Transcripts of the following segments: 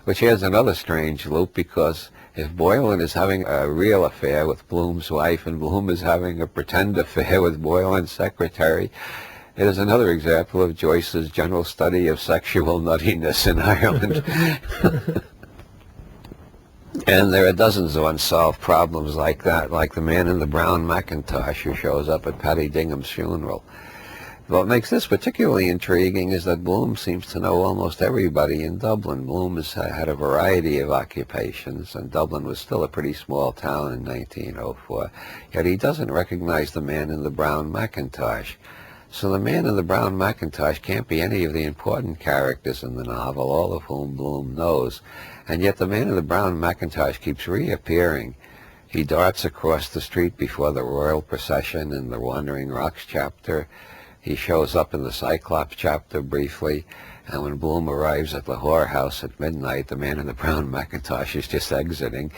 Which adds another strange loop, because if Boylan is having a real affair with Bloom's wife and Bloom is having a pretend affair with Boylan's secretary, it is another example of Joyce's general study of sexual nuttiness in Ireland. And there are dozens of unsolved problems like that, like the man in the brown Macintosh who shows up at Paddy Dingham's funeral. What makes this particularly intriguing is that Bloom seems to know almost everybody in Dublin. Bloom has had a variety of occupations, and Dublin was still a pretty small town in 1904, yet he doesn't recognize the man in the brown Macintosh. So the man in the brown Macintosh can't be any of the important characters in the novel, all of whom Bloom knows. And yet the man in the brown Macintosh keeps reappearing. He darts across the street before the royal procession in the Wandering Rocks chapter. He shows up in the Cyclops chapter briefly. And when Bloom arrives at the whorehouse at midnight, the man in the brown Macintosh is just exiting.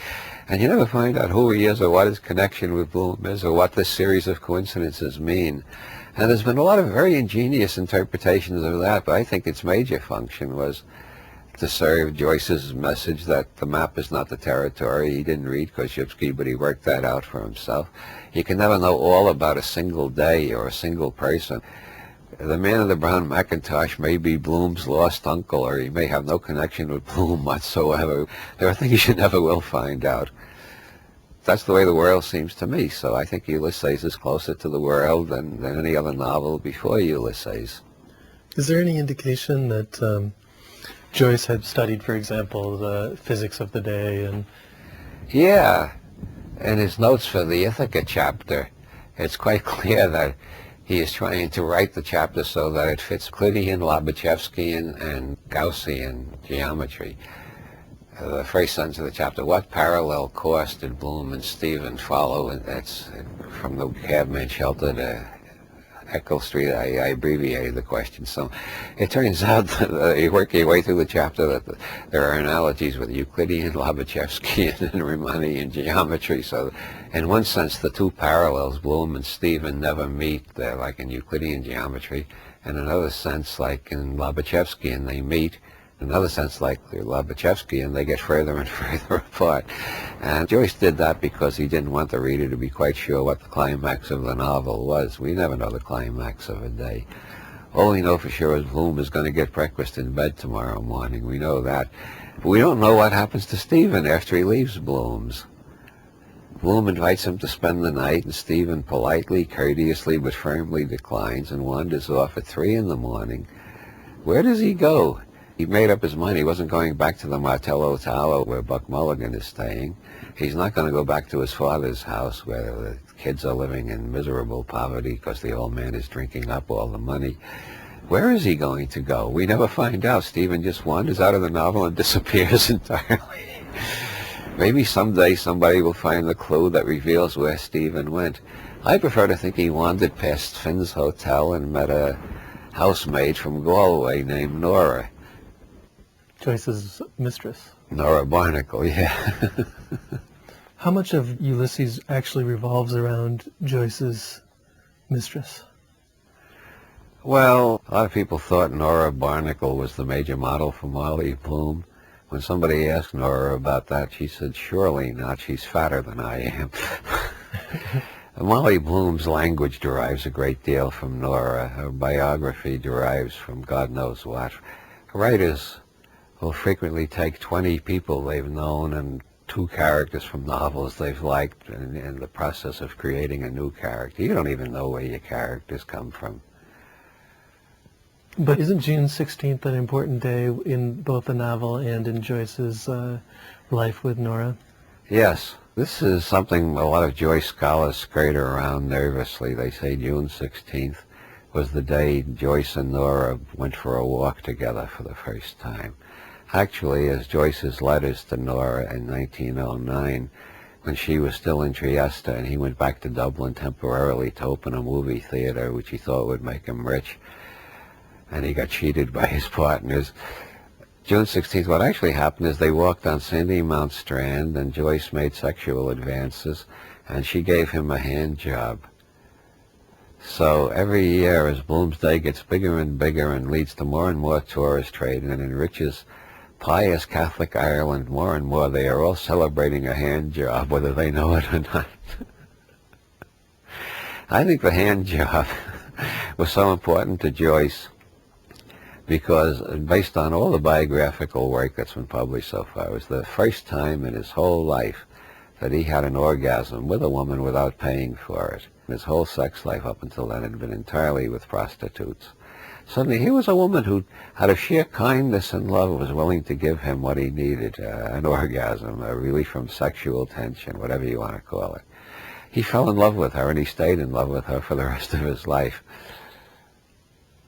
And you never find out who he is or what his connection with Bloom is or what this series of coincidences mean. And there's been a lot of very ingenious interpretations of that, but I think its major function was to serve Joyce's message that the map is not the territory. He didn't read Koszybski, but he worked that out for himself. You can never know all about a single day or a single person. The man in the brown Macintosh may be Bloom's lost uncle, or he may have no connection with Bloom whatsoever. There are things you never will find out. That's the way the world seems to me, so I think Ulysses is closer to the world than any other novel before Ulysses. Is there any indication that Joyce had studied, for example, the physics of the day? And yeah, in his notes for the Ithaca chapter, it's quite clear that he is trying to write the chapter so that it fits Euclidean, Lobachevskian, and Gaussian geometry. The first sentence of the chapter: what parallel course did Bloom and Stephen follow? And that's from the cabman shelter to Eccles Street. I abbreviated the question. So it turns out that you work your way through the chapter that there are analogies with Euclidean, Lobachevskian, and Riemannian geometry. So in one sense, the two parallels, Bloom and Stephen, never meet. They're like in Euclidean geometry. In another sense, like in Lobachevskian, they meet. In another sense, like Lobachevskian, they get further and further apart. And Joyce did that because he didn't want the reader to be quite sure what the climax of the novel was. We never know the climax of a day. All we know for sure is Bloom is going to get breakfast in bed tomorrow morning. We know that. But we don't know what happens to Stephen after he leaves Bloom's. Bloom invites him to spend the night, and Stephen politely, courteously, but firmly declines and wanders off at 3 in the morning. Where does he go? He made up his mind he wasn't going back to the Martello Tower where Buck Mulligan is staying. He's not going to go back to his father's house where the kids are living in miserable poverty because the old man is drinking up all the money. Where is he going to go? We never find out. Stephen just wanders out of the novel and disappears entirely. Maybe someday somebody will find the clue that reveals where Stephen went. I prefer to think he wandered past Finn's Hotel and met a housemaid from Galway named Nora. Joyce's mistress. Nora Barnacle, yeah. How much of Ulysses actually revolves around Joyce's mistress? Well, a lot of people thought Nora Barnacle was the major model for Molly Bloom. When somebody asked Nora about that, she said, surely not, she's fatter than I am. Molly Bloom's language derives a great deal from Nora. Her biography derives from God knows what. Writers will frequently take 20 people they've known and 2 characters from novels they've liked in the process of creating a new character. You don't even know where your characters come from. But isn't June 16th an important day in both the novel and in Joyce's life with Nora? Yes. This is something a lot of Joyce scholars skirt around nervously. They say June 16th was the day Joyce and Nora went for a walk together for the first time. Actually, as Joyce's letters to Nora in 1909, when she was still in Trieste and he went back to Dublin temporarily to open a movie theater, which he thought would make him rich, and he got cheated by his partners. June 16th, what actually happened is they walked on Sandymount Strand, and Joyce made sexual advances, and she gave him a hand job. So every year, as Bloom's Day gets bigger and bigger and leads to more and more tourist trade and enriches pious Catholic Ireland, more and more, they are all celebrating a hand job, whether they know it or not. I think the hand job was so important to Joyce because, based on all the biographical work that's been published so far, it was the first time in his whole life that he had an orgasm with a woman without paying for it. His whole sex life up until then had been entirely with prostitutes. Suddenly here was a woman who, out of sheer kindness and love, was willing to give him what he needed, an orgasm, a relief from sexual tension, whatever you want to call it. He fell in love with her, and he stayed in love with her for the rest of his life.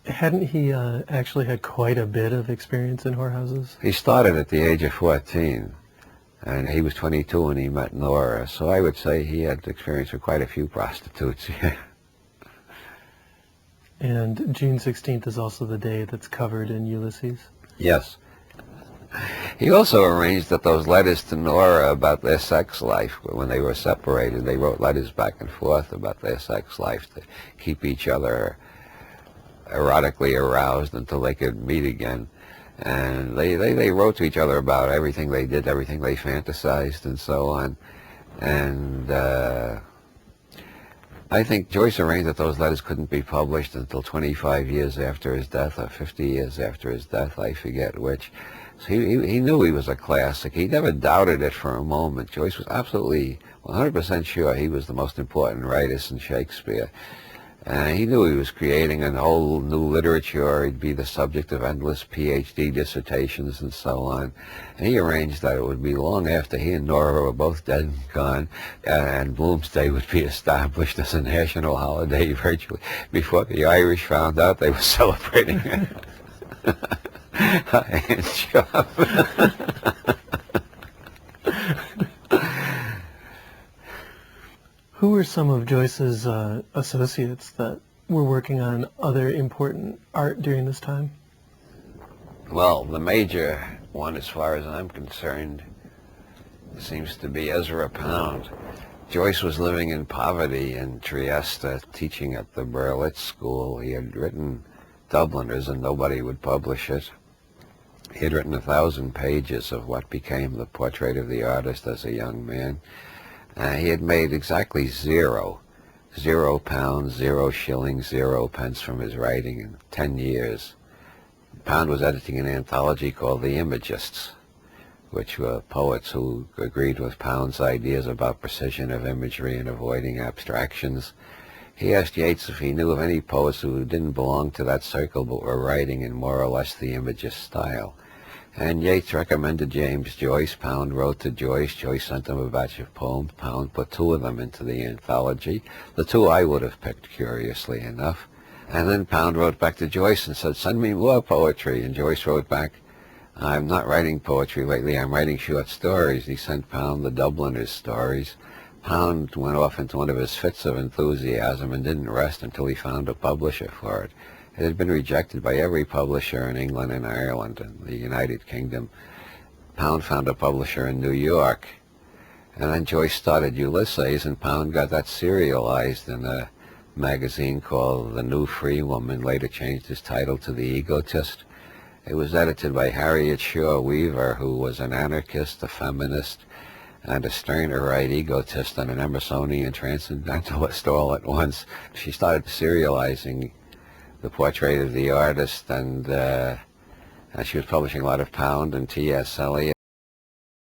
Hadn't he actually had quite a bit of experience in whorehouses? He started at the age of 14, and he was 22 when he met Nora, so I would say he had experience with quite a few prostitutes. And June 16th is also the day that's covered in Ulysses? Yes. He also arranged that those letters to Nora about their sex life, when they were separated, they wrote letters back and forth about their sex life to keep each other erotically aroused until they could meet again. And they wrote to each other about everything they did, everything they fantasized, and so on. And I think Joyce arranged that those letters couldn't be published until 25 years after his death, or 50 years after his death, I forget which. So he knew he was a classic. He never doubted it for a moment. Joyce was absolutely 100% sure he was the most important writer since Shakespeare. And he knew he was creating a whole new literature. He'd be the subject of endless PhD dissertations and so on. And he arranged that it would be long after he and Nora were both dead and gone, and Bloomsday would be established as a national holiday virtually before the Irish found out they were celebrating it. And job. Who were some of Joyce's associates that were working on other important art during this time? Well, the major one, as far as I'm concerned, seems to be Ezra Pound. Joyce was living in poverty in Trieste, teaching at the Berlitz School. He had written Dubliners, and nobody would publish it. He had written 1,000 pages of what became the portrait of the artist as a young man. He had made exactly £0 pounds, 0 shillings, 0 pence from his writing in 10 years. Pound was editing an anthology called The Imagists, which were poets who agreed with Pound's ideas about precision of imagery and avoiding abstractions. He asked Yeats if he knew of any poets who didn't belong to that circle but were writing in more or less the Imagist style. And Yeats recommended James Joyce. Pound wrote to Joyce. Joyce sent him a batch of poems. Pound put 2 of them into the anthology. The 2 I would have picked, curiously enough. And then Pound wrote back to Joyce and said, "Send me more poetry." And Joyce wrote back, "I'm not writing poetry lately. I'm writing short stories." He sent Pound the Dubliners stories. Pound went off into one of his fits of enthusiasm and didn't rest until he found a publisher for it. It had been rejected by every publisher in England and Ireland and the United Kingdom. Pound found a publisher in New York. And then Joyce started Ulysses, and Pound got that serialized in a magazine called The New Free Woman, later changed his title to The Egotist. It was edited by Harriet Shaw Weaver, who was an anarchist, a feminist, and a Stirner-Wright egotist and an Emersonian transcendentalist all at once. She started serializing the portrait of the artist, and she was publishing a lot of Pound and T.S. Eliot.